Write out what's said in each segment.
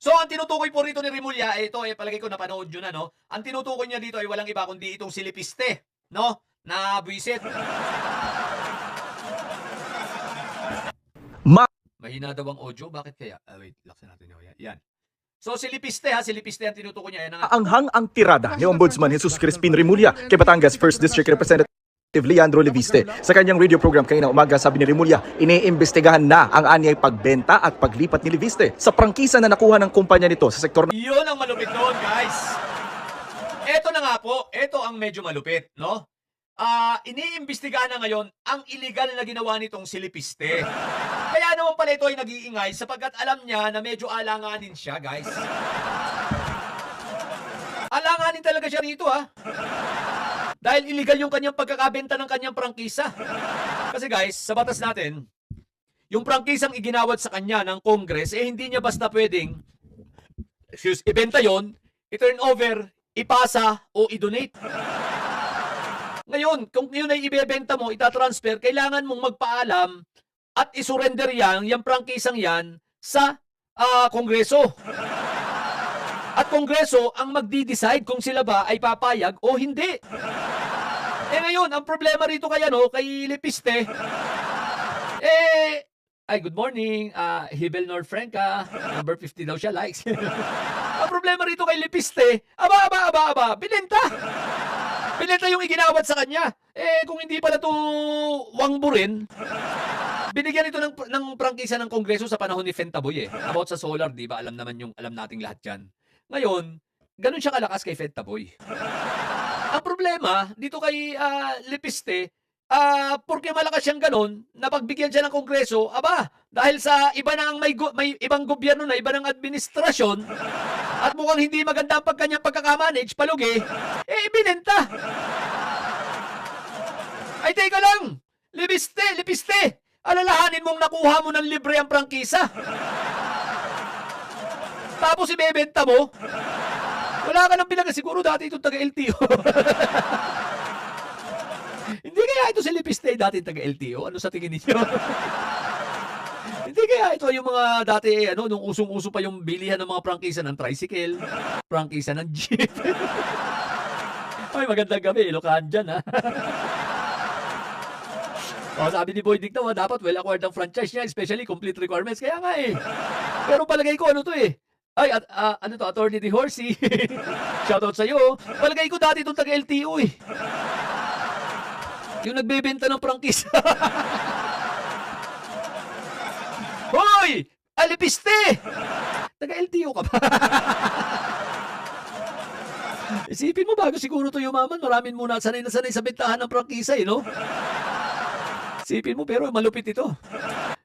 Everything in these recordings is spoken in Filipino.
So, ang tinutukoy po rito ni Rimulya, ito palagay ko napanood nyo na, no? Ang tinutukoy niya dito ay walang iba kundi itong si Lipiste, no? Na buwisit. Mahina daw ang audio, bakit kaya? Wait, laksan natin yun. Yan. So, si Lipiste ang tinutukoy niya. Yan ang Anghang ang tirada ni Ombudsman Jesus Crispin Rimulya kay Batangas 1st District Representative Leandro Leviste. Sa kanyang radio program kanina umaga, sabi ni Rimulya, iniimbestigahan na ang anyay pagbenta at paglipat ni Leviste sa prangkisa na nakuha ng kumpanya nito sa sektor ng Yun ang malupit doon, guys. Ito na nga po, ito ang medyo malupit, no? Iniimbestigahan na ngayon ang illegal na ginawa nitong si Lipiste. Kaya naman pala ito ay nag-iingay sapagkat alam niya na medyo alanganin siya, guys. Alanganin talaga siya rito, ha? Dahil illegal yung kanyang pagkakabenta ng kanyang prangkisa. Kasi guys, sa batas natin, yung prangkisang iginawad sa kanya ng Congress, hindi niya basta pwedeng ibenta yon, i-turn over, ipasa, o i-donate. Ngayon, kung yun ay ibebenta mo, itatransfer, kailangan mong magpaalam at isurrender yung prangkisang yan sa Kongreso. At Kongreso ang magdi-decide kung sila ba ay papayag o hindi. Ngayon, ang problema rito kay Lipiste, ay, good morning, Hibel North Franca, number 50 daw siya, likes. Ang problema rito kay Lipiste, binenta. Binenta yung iginawad sa kanya. Kung hindi pala to wangburin, binigyan ito ng prangkisa ng Kongreso sa panahon ni Fentaboy About sa solar, di ba? Alam nating lahat yan. Ngayon, ganun siya kalakas kay Fentaboy. Ang problema, dito kay Lipiste, porque malakas siyang ganun, napagbigyan siya ng Kongreso, dahil sa iba na ang may ibang gobyerno na, iba ng administrasyon, at mukhang hindi maganda ang kanyang pagkakamanage, palugi, ibinenta. Ay, teka lang! Lipiste! Alalahanin mong nakuha mo ng libre ang prangkisa. Tapos ibebenta mo, wala ka nang siguro dati itong taga-LTO. Hindi kaya ito si Lipiste dati taga-LTO? Ano sa tingin niyo? Hindi kaya ito yung mga dati, nung usong-uso pa yung bilihan ng mga prangkisa ng tricycle, prangkisa ng jeep. Ay, magandang gabi, Ilocan dyan, ha? Sabi ni Boy Dick daw, dapat well-acquired ang franchise niya, especially complete requirements. Kaya nga Pero palagay ko, Ay, Attorney Di Horsey. Shoutout sa'yo. Palagay ko dati itong taga-LTO Yung nagbebenta ng prangkisa. Hoy! Lipiste! Taga-LTO ka ba? Isipin mo, bago siguro to yumaman, maraming muna sanay na sanay sa bentahan ng prangkisa, no? Isipin mo, pero malupit ito.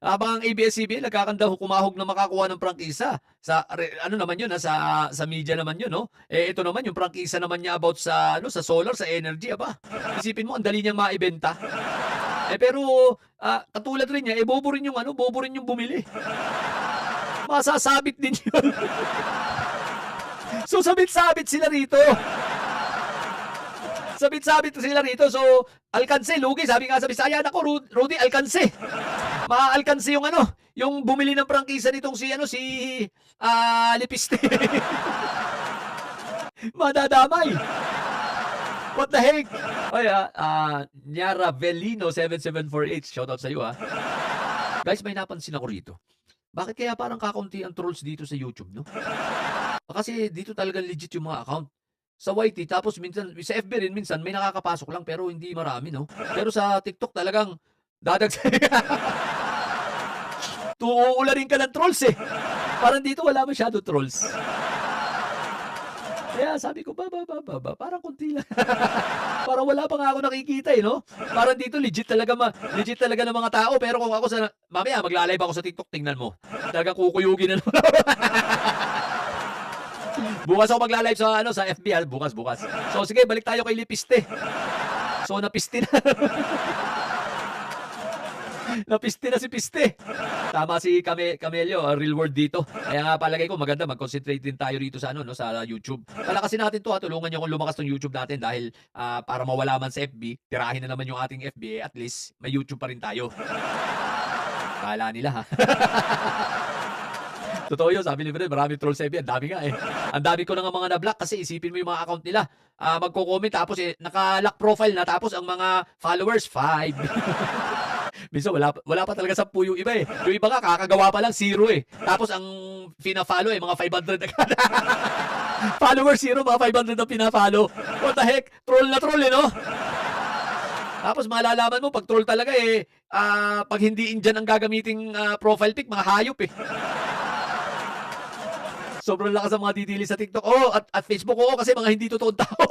Habang ang ABS-CBN nagkakanda kumahog na makakuha ng prangkisa. Sa naman yun, sa media naman yun, no? Ito naman yung prangkisa naman niya about sa solar, sa energy, Isipin mo, ang dali niyang maibenta. Pero katulad rin niya, bobo rin yung bumili. Masasabit din yun. So sabit-sabit sila rito. So, alkanse, lugi. Sabi nga sa Bisaya, nako, Rudy, alkanse. Maalkanse yung bumili ng prangkisa nitong si Lipiste. Madadamay. What the heck? Ay, Nyara Velino 7748. Shoutout sa iyo, Guys, may napansin ako rito. Bakit kaya parang kakaunti ang trolls dito sa YouTube, no? Kasi dito talaga legit yung mga account. Sa YT, tapos minsan, sa FB rin minsan, may nakakapasok lang, pero hindi marami, no? Pero sa TikTok talagang dadagdag. Tuularin ka ng trolls, Parang dito wala masyado trolls. Kaya sabi ko, parang kunti lang. Parang wala pa nga ako nakikita, no? Parang dito legit talaga ng mga tao, pero kung ako mamaya magla-live ako sa TikTok, tingnan mo. Talagang kukuyugin na naman. Bukas ako magla-live sa FB, bukas. So sige, balik tayo kay Lipiste. So napiste na. Napiste na si Piste. Tama si Camelio, real word dito. Kaya nga palagay ko maganda mag-concentrate din tayo dito sa sa YouTube. Palakasin natin 'to, tulungan niyo kung lumakas tong YouTube natin dahil para mawala man sa FB, tirahin na naman yung ating FB, at least may YouTube pa rin tayo. Kala nila, ha. Totoo yun, sabi ni Fred, marami troll sa FB. Ang dami nga eh. Ang dami ko na nga mga na-block kasi isipin mo yung mga account nila. Magko-comment tapos naka-lock profile na tapos ang mga followers, 5. Minsan wala pa talaga 10 yung iba eh. Yung iba nga kakagawa pa lang 0 eh. Tapos ang pina-follow mga 500 agad. Followers 0, mga 500 ang pina-follow. What the heck? Troll na troll no? Tapos malalaman mo pag troll talaga pag hindi Indian ang gagamiting profile pic, mga hayop eh. Sobrang lakas ang mga didili sa TikTok. At Facebook kasi mga hindi totoong tao.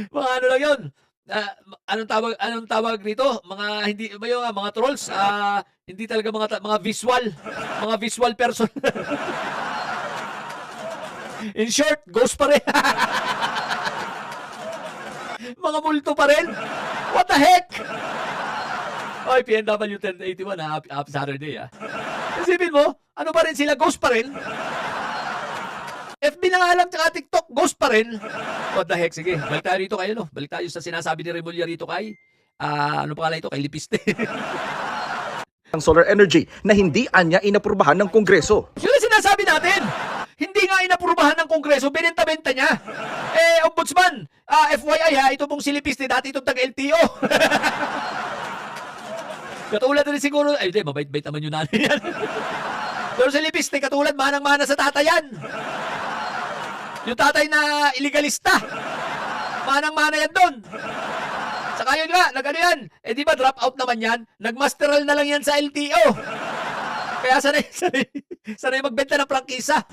Mga ano lang yun. Anong tawag rito? Mga hindi ba yung mga trolls? Hindi talaga mga visual person. In short, ghost pa rin. Mga multo pa rin. What the heck? Oy, PNW 1081 happy Saturday Isipin mo, ano pa rin sila? Ghost pa rin? FB na nga lang tsaka TikTok, ghost pa rin. What the heck? Sige, balik tayo rito kayo, no? Balik tayo sa sinasabi ni Remulla rito kay, ano pa kala ito? Kay Lipiste. Ang solar energy na hindi anya inaprubahan ng Kongreso. Yun ang sinasabi natin. Hindi nga inaprubahan ng Kongreso, binenta-benta niya. Ombudsman, FYI ito pong si Lipiste, dati itong taga-LTO. Katulad rin siguro, hindi, mabait-bait naman yung nanay yan. Pero si Lipiste, katulad, manang-mana sa tatayan. Yung tatay na illegalista. Manang-mana yan doon. Saka yun nga, nag-ano yan. Di ba drop out naman yan? Nag-masteral na lang yan sa LTO. Kaya sanay magbenta ng prangkisa.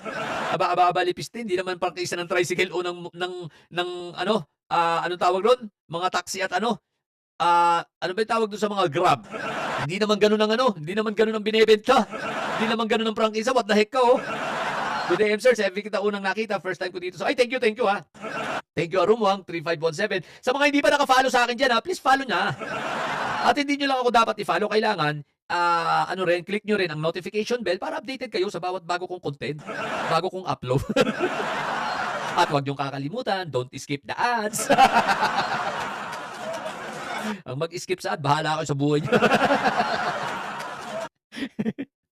Aba, Lipiste, hindi naman prangkisa ng tricycle o anong tawag doon? Mga taxi at ano ba yung tawag doon sa mga Grab? Hindi naman ganun ang binebenta. Hindi naman ganun ang prangkisa. What the heck ka Good day, sir. Sa FB kita unang nakita. First time ko dito. So, thank you Thank you, Arumwang 3517. Sa mga hindi pa naka-follow sa akin dyan please follow na. At hindi nyo lang ako dapat i-follow. Kailangan, click nyo rin ang notification bell para updated kayo sa bawat bago kong content, bago kong upload. At huwag nyong kakalimutan, don't skip the ads. Ang mag-skip sa ad, bahala kayo sa buhay nyo.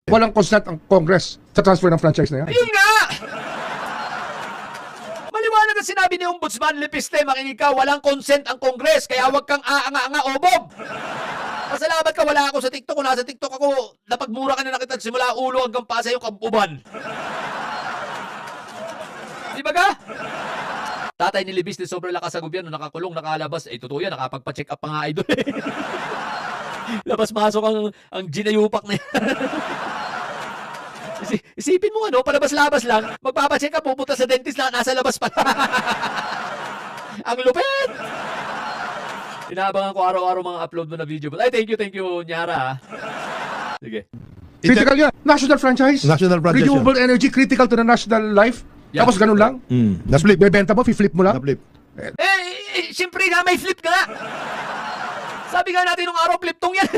Walang consent ang Congress sa transfer ng franchise na yan. Ayun nga! Maliwanag ang sinabi ni Ombudsman Lipiste, makinig ka, walang consent ang Congress, kaya huwag kang aanga-anga obob. Pasalamat ka, wala ako sa TikTok. Kung nasa TikTok ako, napagmura ka na nakita simula ulo hanggang pasa yung kabuban. Di ba ka? Tatay ni Libis, sobrang lakas sa gobyerno, nakakulong, nakalabas. Totoo yan, nakapagpa-check up pa nga idol. Labas-masok ang ginayupak na yan. Isipin mo palabas-labas lang, magpapacheck up, pupunta sa dentist lang, nasa labas pa. Ang lupit! Inaabangan ko araw-araw mga upload mo na video. Thank you, Nyara. Sige. Critical yan. National franchise. National franchise Renewable energy, critical to the national life. Yeah. Tapos ganun lang. Na-flip. Bebenta mo, fi-flip mo lang. Na-flip. Siyempre nga, may flip ka nga. Sabi nga natin nung araw, flip tong yan.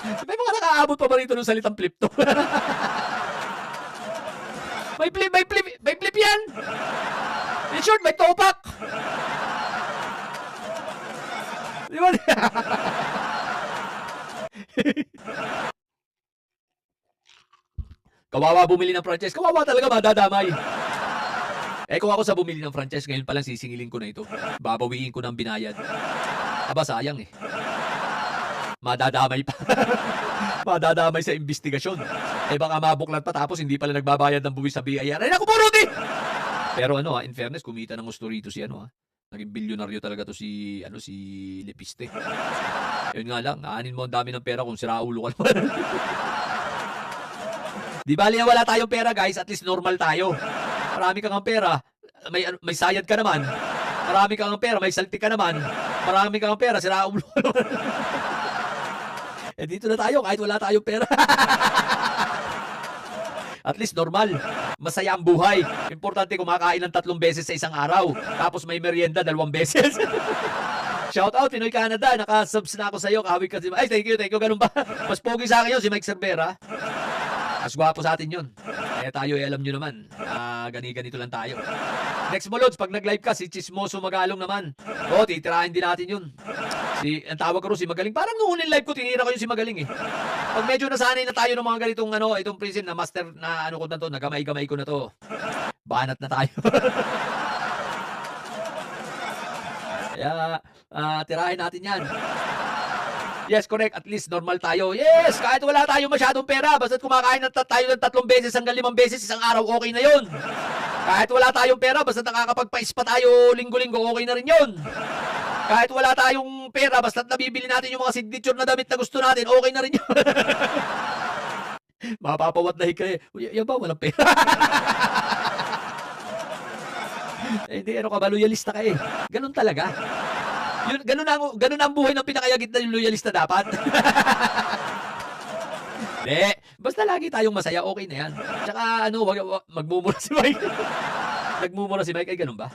May mga nakaabot pa ba rito nung salitang flip tong? May flip yan. In short, may topak. Di ba? Kawawa bumili ng franchise. Kawawa talaga, madadamay. Kung ako sa bumili ng franchise, ngayon palang sisingilin ko na ito. Babawiin ko ng binayad. Aba, sayang Madadamay pa. Madadamay sa investigasyon. Baka mabuklat pa tapos hindi pala nagbabayad ng buwis sa BIR. Naku, Buruti! Pero in fairness, kumita ng gusto rito si naging bilyonaryo talaga to si Lipiste. Yun nga lang, aanin mo ang dami ng pera kung siraulo ka naman. Di bali na wala tayong pera, guys, at least normal tayo. Marami kang pera, may sayad ka naman. Marami kang pera, may salti ka naman. Marami kang pera, siraulo ka naman. Dito na tayo kahit wala tayong pera. At least normal. Masaya ang buhay. Importante kumakain ng 3 beses sa isang araw. Tapos may merienda 2 beses. Shout out Pinoy Canada. Naka-subs na ako sa iyo. Kahawig ka. Thank you. Ganun ba? Mas pogi sa akin yun si Mike Cervera. Mas gwapo sa atin yun. Kaya tayo alam nyo naman. Ganito lang tayo. Next mo, Lods, pag nag-live ka, si Chismoso Magalong naman. Titirahin din natin yun. Ang tawag ko rin si Magaling. Parang noon live ko, tinira ko yung si Magaling Pag medyo nasanay na tayo ng mga ganitong ano, itong prism na master na ano ko na 'to, nagamay-gamay ko na 'to. Banat na tayo. Kaya, tirahin natin 'yan. Yes, correct. At least normal tayo. Yes, kahit wala tayong masyadong pera, basta't kumakain tayo ng 3 beses hanggang 5 beses isang araw, okay na 'yon. Kahit wala tayong pera, basta't nakakapagpa-spa tayo linggo-linggo, okay na rin 'yon. Kahit wala tayong pera, basta't nabibili natin yung mga signature na damit na gusto natin, okay na rin 'yon. Mapapawat-dahi ka eh. Yan ba, walang pera? Hindi, ano ka ba, loyalista ka eh. Ganun talaga. Yun, ganun ang buhay ng pinakayagit na yung loyalista dapat. Hindi, basta lagi tayong masaya, okay na yan. Tsaka ano, magmumura si Mike. Nagmumura si Mike, ay ganun ba?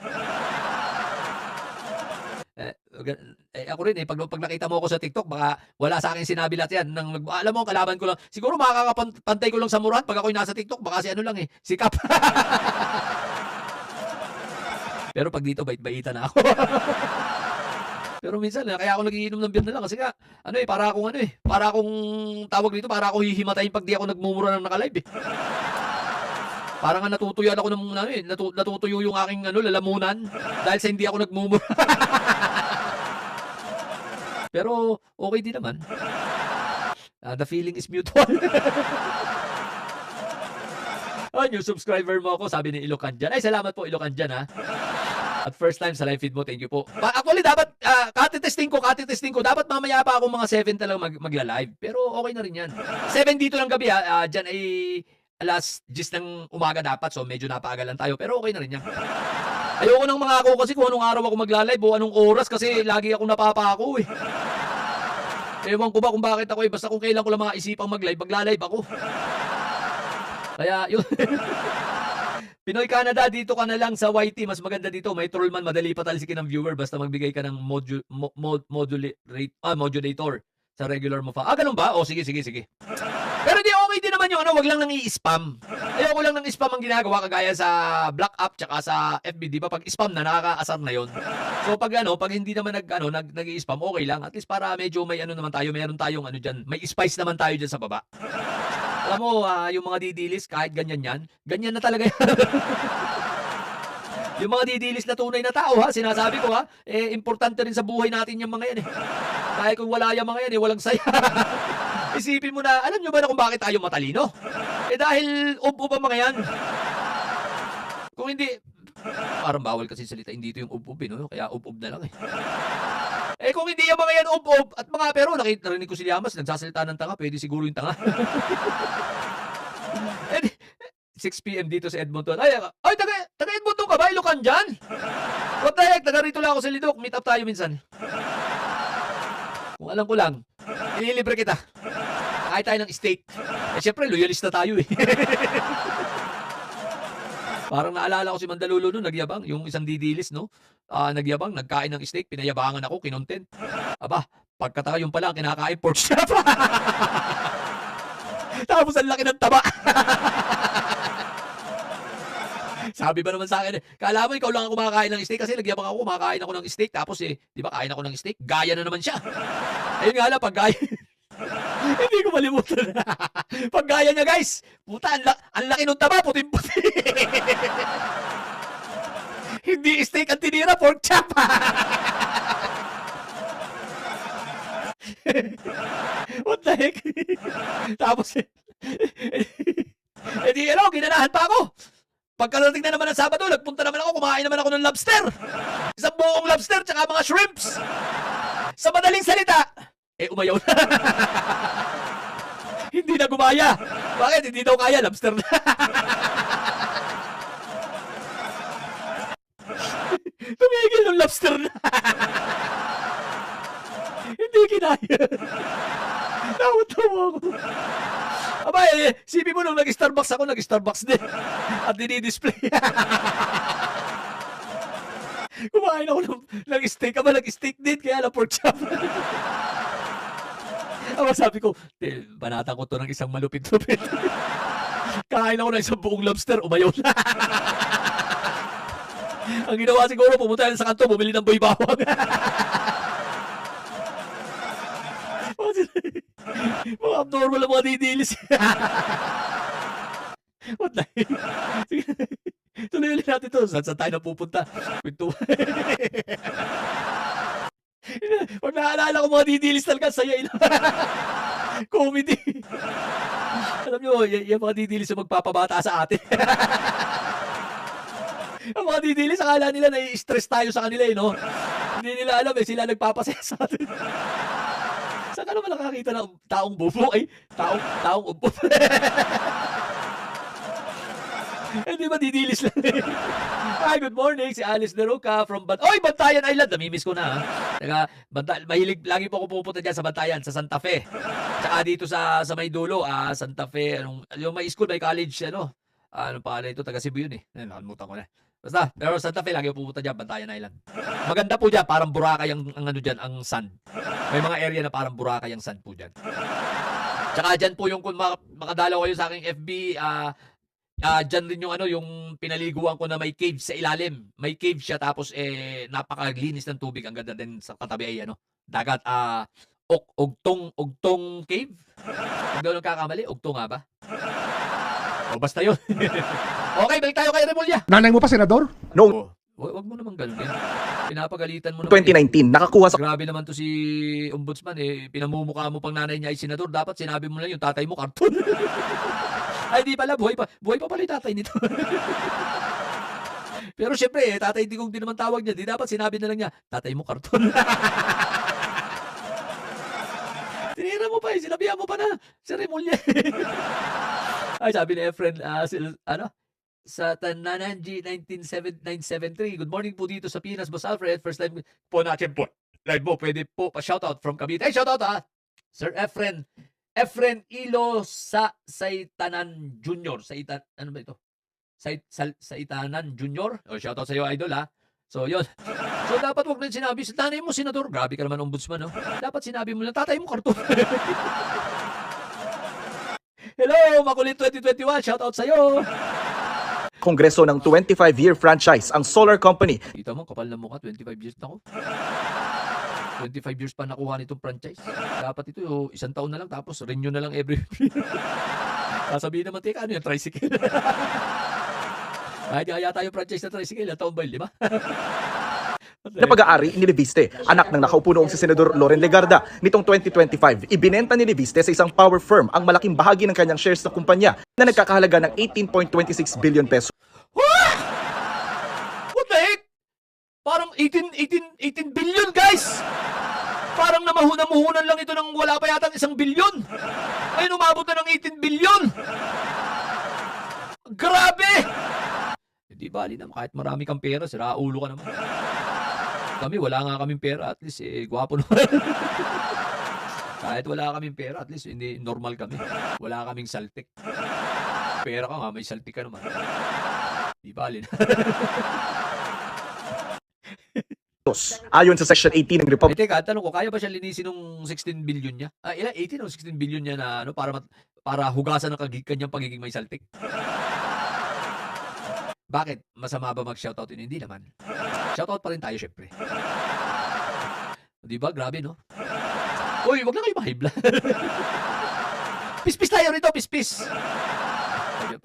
Ako rin eh, pag nakita mo ako sa TikTok, baka wala sa akin sinabi lahat yan. Alam mo, kalaban ko lang. Siguro makakapantay ko lang sa murahan pag ako'y nasa TikTok, baka si ano lang eh, si Kap. Pero pag dito, bait-baita na ako. Pero minsan, kaya ako nagiinom ng beer na lang kasi nga, ano eh, para akong tawag dito, para ako hihimatayin pag di ako nagmumura ng naka-live eh. Parang nga natutuyo ako ng ano eh, natutuyo yung aking ano, lalamunan dahil sa hindi ako nagmumura. Pero okay din naman. The feeling is mutual. New subscriber mo ako, sabi ni Ilocan dyan. Ay, salamat po Ilocan dyan ha. At first time sa live feed mo, thank you po. Actually, dapat, katitesting ko. Dapat mamaya pa ako mga 7 talagang magla-live. Pero okay na rin yan. 7 dito ng gabi ha. Dyan ay alas 10 ng umaga dapat. So medyo napaaga lang tayo. Pero okay na rin yan. Ayoko nang mga ako kasi kung anong araw ako magla-live o anong oras kasi lagi akong napapako eh. Ewan ko ba kung bakit ako eh. Basta kung kailan ko lang maisipang mag-live, magla-live ako. Kaya yun. Pinoy Canada, dito ka na lang sa YT. Mas maganda dito. May trollman, madali patalsikin ng viewer. Basta magbigay ka ng modulator sa regular mo fa. Ganun ba? Sige. Pero di okay din naman yung ano, wag lang nang i-spam. Ayoko lang nang i-spam ang ginagawa kagaya sa Black App tsaka sa FB, di ba? Pag spam na, nakakaasar na yon. So pag hindi naman nag-i-spam, okay lang. At least para medyo may ano naman tayo, meron tayong ano diyan, may spice naman tayo diyan sa baba. Alam mo, yung mga didilis, kahit ganyan yan, ganyan na talaga yan. Yung mga didilis na tunay na tao, sinasabi ko importante rin sa buhay natin yung mga yan eh. Dahil kung wala yung mga yan walang saya. Isipin mo na, alam nyo ba na kung bakit tayo matalino? Dahil ub-ub ang mga yan. Kung hindi, parang bawal kasi salitain dito yung ub-ub no? Kaya ub-ub na lang eh. Kung hindi yung mga yan ub-ub at mga pero narinig ko si Llamas, nagsasalita ng tanga, pwede siguro yung tanga. 6 PM dito sa Edmonton. Ay, taga Edmonton ka ba? Ilocan dyan? What the heck? Taga rito lang ako sa Lidok. Meet up tayo minsan. Kung alam ko lang, ililibre kita. Kahit tayo ng steak. Siyempre, loyalista tayo eh. Parang naalala ko si Mandalulo noon, nagyabang. Yung isang didilis, no? Nagyabang, nagkain ng steak, pinayabangan ako, kinontent. Aba, pagkataka yung pala, kinakain pork chop. Tapos ang laki ng taba. Sabi ba naman sa akin kala mo ikaw lang ang kumakain ng steak kasi nagyabang ako, kumakain ako ng steak. Tapos di ba kain ako ng steak, gaya na naman siya. Ayun nga lang, pag gaya. Hindi ko malimutan. Pag gaya niya guys, puta, ang laki ng taba, puting-puti. Hindi steak ang tinira, pork chop. What the heck? Tapos ginanahan pa ako. Pagkarating na naman ng Sabado, nagpunta naman ako, kumain naman ako ng lobster. Isang buong lobster, tsaka mga shrimps. Sa madaling salita, umayaw na. Hindi na gumaya. Bakit? Hindi daw kaya, lobster na. Tumigil ng lobster na. Hindi kinaya. Tawa-tawa ako. Aba, sipi mo nung nag-Starbucks ako, nag-Starbucks din. At dinidisplay. Kumain ako ng steak. Aba, nag-steak din, kaya lang pork chop. Aba, sabi ko, banatan ko to ng isang malupit-lupit. Kain ako ng isang buong lobster, umayaw na. Ang ginawa siguro, pumunta yan sa kanto, bumili ng boy bawang. Mga abnormal ang mga didilis. What the heck? Sige. Tuloy ulit natin to. Saan tayo napupunta? Kwentuhan. Pag naalala ko mga didilis talaga, saya ina. Comedy. Alam nyo, yung mga didilis yung magpapabata sa atin. Ang mga didilis, akala nila nai-stress tayo sa kanila no? Hindi nila alam sila nagpapasaya sa atin. Saan ka naman nakakita ng taong bubo? Ay, taong ubo. Hindi ba didilis lang? Hi, good morning. Si Alice Neroca from Bantayan Island. Namimiss ko na. Mahilig, lagi po ako pupunta dyan sa Bantayan, sa Santa Fe. Tsaka dito sa may dulo, Santa Fe. Yung may school, may college, ano pangalan ito? Taga Cebu yun eh. Nakalimutan ko na. Basta, pero Santa Fe, lagi po pupunta dyan, Bantayan Island. Maganda po dyan, parang Boracay ang ano dyan, ang sand. May mga area na parang Boracay ang sand po dyan. Tsaka dyan po yung kung makadalaw kayo sa aking FB, dyan rin yung yung pinaliguan ko na may cave sa ilalim. May cave siya tapos napakalinis ng tubig. Ang ganda din sa katabi ay dagat. Ugtong cave. Huwag daw nagkakamali. Ugtong nga ba? O basta yun. Okay, balik tayo kay Remulla. Nanay mo pa, Senador? Noong Wag mo naman ganun din. Pinapagalitan mo naman. 2019, nakakuha sa Grabe naman to si Ombudsman pinamumukha mo pang nanay niya ay senador. Dapat sinabi mo lang yung tatay mo karton. Ay, di pala. Buhay pa pala yung tatay nito. Pero syempre, tatay di kung di naman tawag niya. Di dapat sinabi na lang niya, tatay mo karton. Tinira mo pa sinabihan mo pa na. Si Remulla. Ay, sabi ni Efren, sa Tanananji 19773. Good morning po dito sa Pinas, Boss Alfred. First time po natin po. Live mo, pwede po pa-shoutout from Cavite. Hey, shoutout Sir Efren. Efren Ilo sa Saitanan Junior. Ano ba ito? Saitanan Junior. O, shoutout sa iyo, idol So, yun. So, dapat wag na sinabi. Tanay mo, senador. Grabe ka naman, ombudsman, no? Dapat sinabi mo lang, tatay mo karton. Hello, Makulit 2021. Shoutout sa iyo. Kongreso ng 25-year franchise ang solar company. Kita mo, kapal na mukha, 25 years na ako. 25 years pa nakuha nitong franchise. Dapat ito, isang taon na lang, tapos renew na lang every year. Sasabihin naman, teka, ano yung tricycle? Kahit kaya tayo franchise na tricycle, ang taon ba yun, 5? Na pag-aari ni Leviste, anak ng nakaupo noong si Senador Loren Legarda. Nitong 2025, ibinenta ni Leviste sa isang power firm ang malaking bahagi ng kanyang shares ng kumpanya na nagkakahalaga ng 18.26 billion pesos. What the heck? Parang 18 billion, guys! Parang namahunan lang ito ng wala pa yata 1 billion. Ngayon umabot na ng 18 billion. Grabe! Hindi bali naman, kahit marami kang pera, sira ulo ka naman. Kami, wala nga kaming pera, at least gwapo naman. Kahit wala kaming pera, at least hindi normal kami. Wala kaming saltik. Pera ka nga, may saltik ka naman. Di bali na. Ayon sa Section 18 ng Republic Teka, tanong ko, kaya ba siya linisin ng 16 billion niya? Ilan? 18 o 16 billion niya na para hugasan ng kanyang pagiging may saltik? Bakit? Masama ba mag-shoutout yun? Hindi naman. Shoutout pa rin tayo, syempre. Di ba? Grabe, no? Uy, wag na kayo mahibla. Pispis tayo rito, pispis.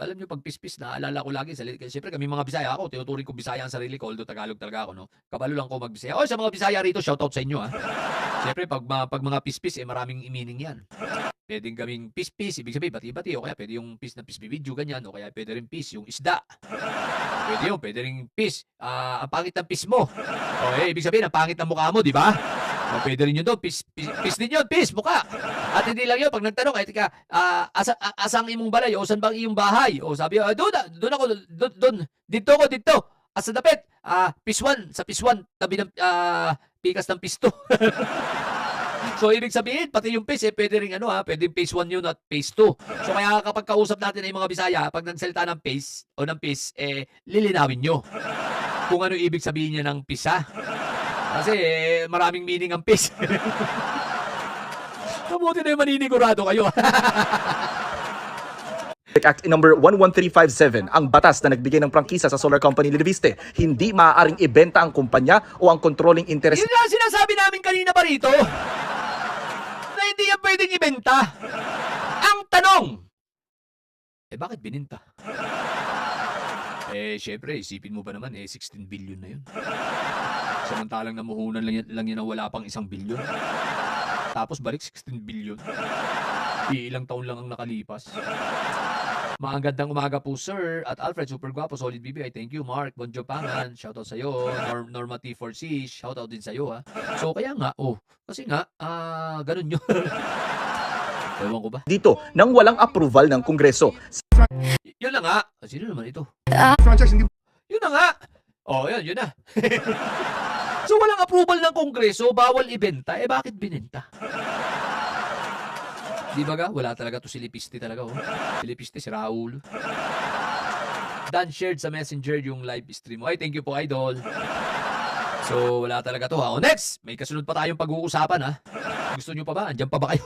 Alam nyo, pag pispis, naalala ko lagi. Siyempre, kami mga Bisaya ako. Tinuturing ko Bisaya ang sarili ko. Although Tagalog talaga ako, no? Kabalo lang ko mag-Bisaya. Sa mga Bisaya rito, shoutout sa inyo, Siyempre, pag mga pispis, maraming meaning yan. Pwedeng kaming pispis, ibig sabihin, bati-bati. O kaya pwede yung pis na pisbibidyo, ganyan. O kaya pwede rin pis, yung isda. Pwede rin pis. Ang pangit ng pis mo. O ibig sabihin, ang pangit ng mukha mo, di ba? O pwede rin yun doon. Pis din yun, pis, mukha. At hindi lang yun, pag nagtanong, asang imong balay, o saan bang iyong bahay? O sabi, doon ako, dito. Asa dapit, P1, sa P1, tabi ng pikas ng pisto. So, ibig sabihin, pati yung phase, pwede rin pwede phase 1 yun at phase 2. So, kaya kapag kausap natin ay mga Bisaya, pag nagsalita ng phase o ng phase, lilinawin nyo kung ano ibig sabihin niya ng pisa. Kasi, maraming meaning ang phase. Mabuti na yung maninigurado kayo. Act number 11357, ang batas na nagbigay ng prangkisa sa solar company ni Leviste, hindi maaaring ibenta ang kumpanya o ang controlling interest Yun lang sinasabi namin kanina pa rito. Na hindi yan pwedeng ibenta. Ang tanong, bakit bininta? Syempre, isipin mo ba naman, 16 billion na yun. Samantalang namuhunan lang yan na wala pang 1 billion. Tapos balik 16 billion. Ilang taon lang ang nakalipas. Magandang umaga po, sir. At Alfred, super gwapo, solid BBI. Thank you, Mark. Bonjo Pangan, shoutout sa'yo. Norma T4C, shoutout din sa'yo, ha. So, kaya nga, kasi nga, ganun yun. Ewan ko ba? dito nang walang approval ng Kongreso. Yun na nga. Sino naman ito? Franchise hindi Yun na nga. Yun na. So, walang approval ng Kongreso, bawal ibenta. Bakit binenta? Di ba ga? Wala talaga to si Lipiste talaga, Si Lipiste, si Raul. Dan shared sa Messenger yung live stream mo. Ay, thank you po, idol. So, wala talaga to, ha. Next! May kasunod pa tayong pag-uusapan, ha. Gusto nyo pa ba? Andiyan pa ba kayo?